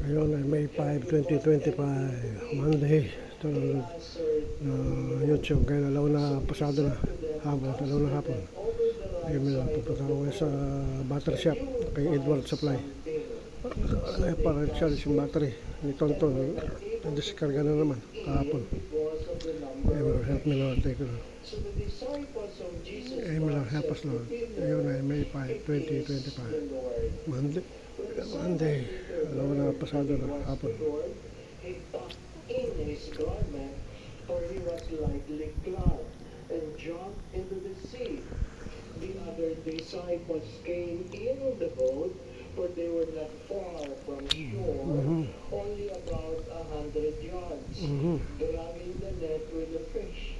Ayun ay May 5, 2025, Monday. Ito YouTube. Kaya alaw na pasado na hapon. Alaw na hapon. Ayun lang. Pupunta ko sa battery shop kay Edward Supply. Para charge yung battery ni Tonton. Discarga na naman kahapon. Ayun, help me Lord. Take it. Ayun lang. Help us Lord. Ayun ay May 5, 2025, Monday. Alaw na pasado na hapon. In his garment, for he was lightly clad, and jumped into the sea. The other disciples came in the boat, for they were not far from shore, only about 100 yards, dragging the net with the fish.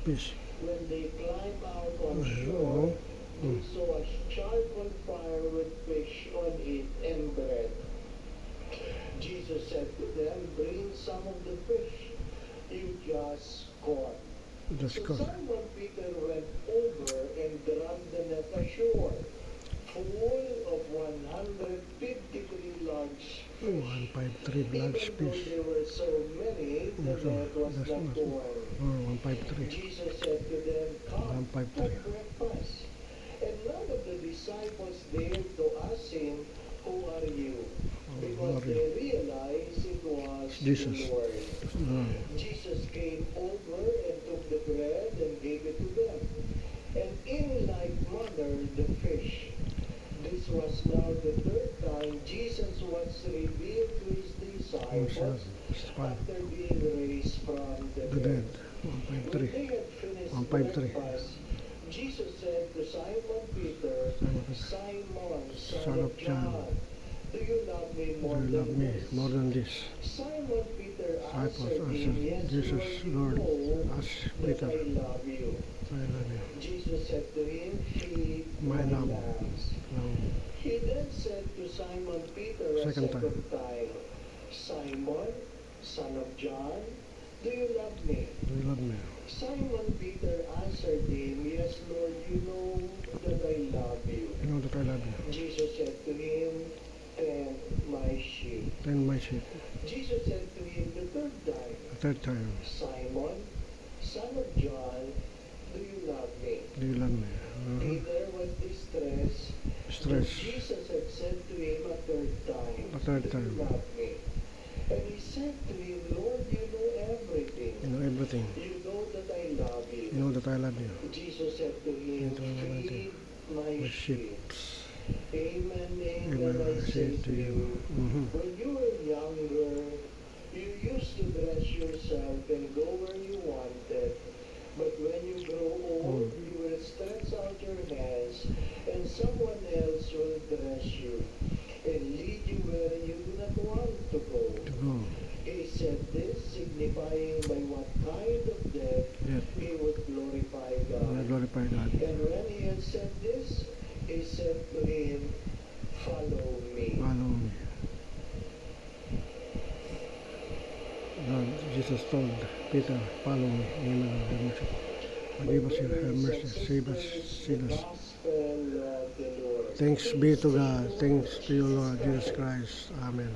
When they climbed out on shore, they saw a charcoal fire with fish on it and bread. Jesus said to them, "Bring some of the fish you just caught." So Simon Peter went over and dragged the net ashore, full of 153 large fish. 153 large fish. There were so many, the net was not torn. 153. Jesus said to them, "Come, have breakfast." And none of the disciples dared to ask him, "Who are you?" Because they realized it was Jesus. the Lord. Jesus came over and took the bread and gave it to them. And in like manner the fish. This was now the third time Jesus was revealed to his disciples after being raised from the dead. When they had finished breakfast, Jesus said to Simon Peter, "Simon, son of John, do you love me more than this?" Simon Peter answered him, "Yes, Lord, ask that Peter. I love you." Jesus said to him, "Feed my lambs." He then said to Simon Peter a second time, "Simon, son of John, do you love me?" Simon Peter answered him, "Yes, Lord, you know that I love you." Jesus said to him, "Tend my sheep." Jesus said to him the third time, "Simon, son of John, do you love me?" Peter was distressed. Jesus had said to him a third time, "Do you love me?" And he said to him, "Lord, you know everything. You know that I love you." Jesus said to him, "Feed my sheep." Amen, amen, I say to you, when you were younger, you used to dress yourself and go where you wanted. But when you grow old, you will stretch out your hands, and someone else will dress you and lead you where you do not want to go. He said this, signifying by what kind of death he would glorify God. And when he had said this, he said to him, "Follow me." Jesus told Peter, "Follow me." Amen. Forgive us, have mercy, save us, seal us. Thanks be to God. Thanks to you, Lord Jesus Christ. Amen.